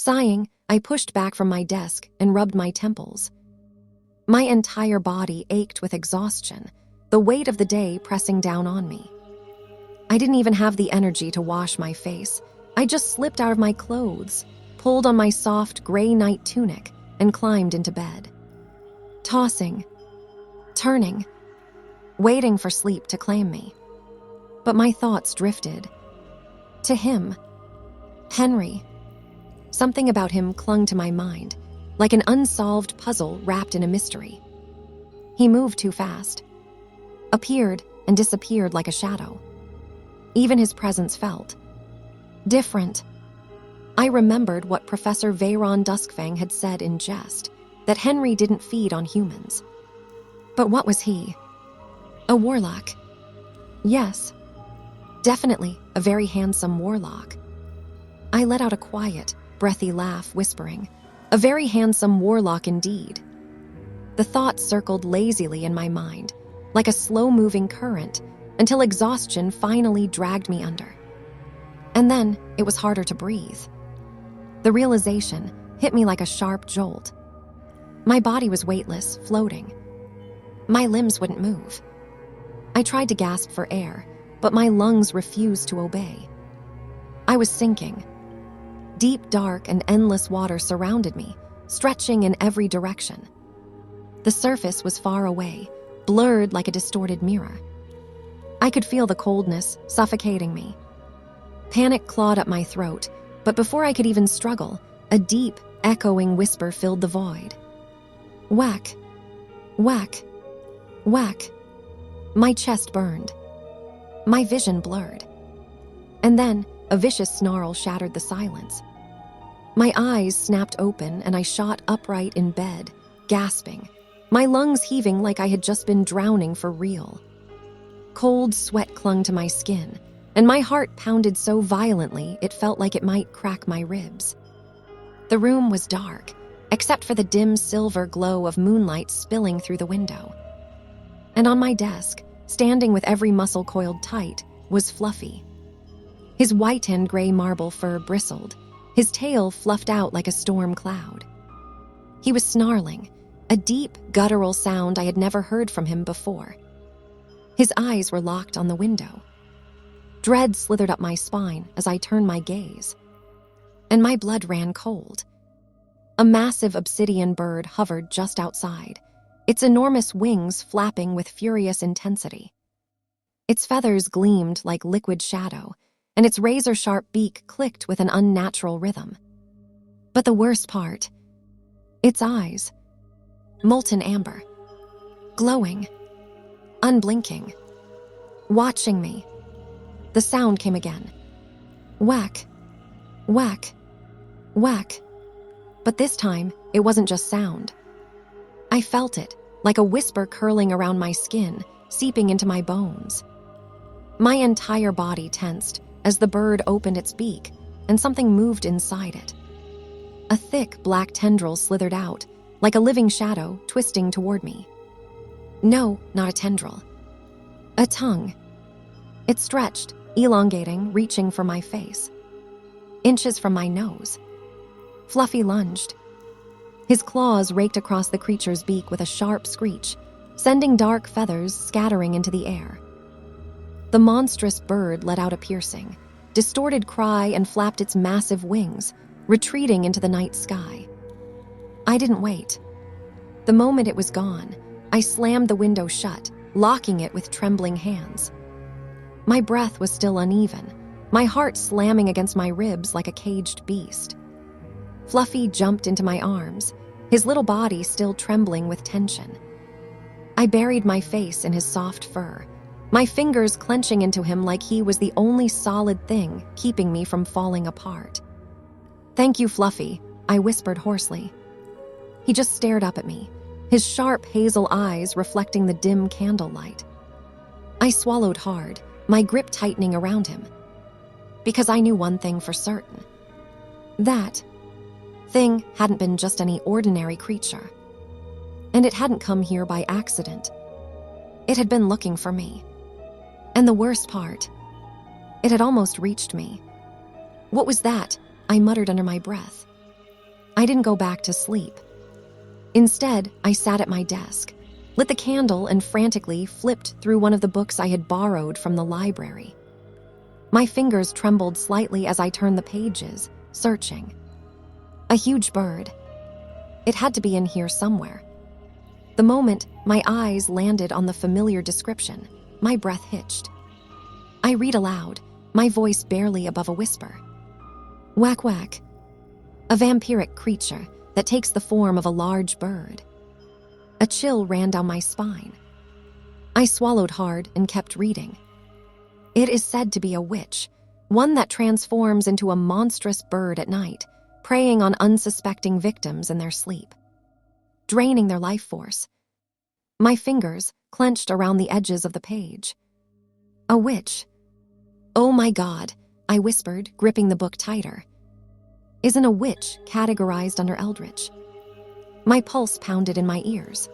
Sighing, I pushed back from my desk and rubbed my temples. My entire body ached with exhaustion, the weight of the day pressing down on me. I didn't even have the energy to wash my face. I just slipped out of my clothes, pulled on my soft gray night tunic, and climbed into bed. Tossing, turning, waiting for sleep to claim me. But my thoughts drifted. To him. Henry. Something about him clung to my mind, like an unsolved puzzle wrapped in a mystery. He moved too fast, appeared and disappeared like a shadow. Even his presence felt different. I remembered what Professor Veyron Duskfang had said in jest, that Henry didn't feed on humans. But what was he? A warlock. Yes, definitely a very handsome warlock. I let out a quiet, breathy laugh, whispering, "A very handsome warlock indeed." The thought circled lazily in my mind, like a slow-moving current, until exhaustion finally dragged me under. And then it was harder to breathe. The realization hit me like a sharp jolt. My body was weightless, floating. My limbs wouldn't move. I tried to gasp for air, but my lungs refused to obey. I was sinking. Deep, dark, and endless water surrounded me, stretching in every direction. The surface was far away, blurred like a distorted mirror. I could feel the coldness suffocating me. Panic clawed up my throat, but before I could even struggle, a deep, echoing whisper filled the void. Whack, whack, whack. My chest burned. My vision blurred. And then a vicious snarl shattered the silence. My eyes snapped open and I shot upright in bed, gasping, my lungs heaving like I had just been drowning for real. Cold sweat clung to my skin, and my heart pounded so violently it felt like it might crack my ribs. The room was dark, except for the dim silver glow of moonlight spilling through the window. And on my desk, standing with every muscle coiled tight, was Fluffy. His white and gray marble fur bristled, his tail fluffed out like a storm cloud. He was snarling, a deep, guttural sound I had never heard from him before. His eyes were locked on the window. Dread slithered up my spine as I turned my gaze, and my blood ran cold. A massive obsidian bird hovered just outside, its enormous wings flapping with furious intensity. Its feathers gleamed like liquid shadow, and its razor-sharp beak clicked with an unnatural rhythm. But the worst part, its eyes, molten amber, glowing, unblinking, watching me. The sound came again. Whack, whack, whack. But this time, it wasn't just sound. I felt it, like a whisper curling around my skin, seeping into my bones. My entire body tensed as the bird opened its beak, and something moved inside it. A thick black tendril slithered out, like a living shadow twisting toward me. No, not a tendril. A tongue. It stretched, elongating, reaching for my face. Inches from my nose. Fluffy lunged. His claws raked across the creature's beak with a sharp screech, sending dark feathers scattering into the air. The monstrous bird let out a piercing, distorted cry and flapped its massive wings, retreating into the night sky. I didn't wait. The moment it was gone, I slammed the window shut, locking it with trembling hands. My breath was still uneven, my heart slamming against my ribs like a caged beast. Fluffy jumped into my arms, his little body still trembling with tension. I buried my face in his soft fur, my fingers clenching into him like he was the only solid thing keeping me from falling apart. "Thank you, Fluffy," I whispered hoarsely. He just stared up at me, his sharp hazel eyes reflecting the dim candlelight. I swallowed hard, my grip tightening around him, because I knew one thing for certain. That thing hadn't been just any ordinary creature, and it hadn't come here by accident. It had been looking for me. And the worst part, it had almost reached me. "What was that?" I muttered under my breath. I didn't go back to sleep. Instead, I sat at my desk, lit the candle, and frantically flipped through one of the books I had borrowed from the library. My fingers trembled slightly as I turned the pages, searching. A huge bird. It had to be in here somewhere. The moment my eyes landed on the familiar description, my breath hitched. I read aloud, my voice barely above a whisper. Whack whack. A vampiric creature that takes the form of a large bird. A chill ran down my spine. I swallowed hard and kept reading. It is said to be a witch, one that transforms into a monstrous bird at night, preying on unsuspecting victims in their sleep, draining their life force. My fingers clenched around the edges of the page. A witch. Oh my God, I whispered, gripping the book tighter. Isn't a witch categorized under eldritch? My pulse pounded in my ears.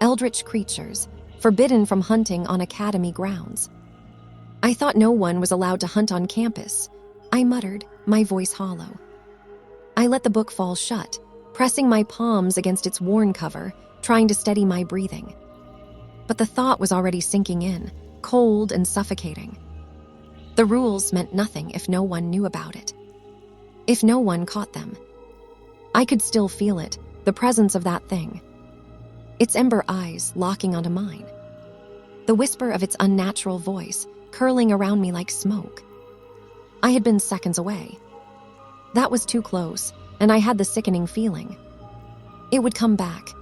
Eldritch creatures, forbidden from hunting on academy grounds. I thought no one was allowed to hunt on campus, I muttered, my voice hollow. I let the book fall shut, pressing my palms against its worn cover, trying to steady my breathing. But the thought was already sinking in, cold and suffocating. The rules meant nothing if no one knew about it. If no one caught them. I could still feel it, the presence of that thing. Its ember eyes locking onto mine. The whisper of its unnatural voice curling around me like smoke. I had been seconds away. That was too close, and I had the sickening feeling. It would come back,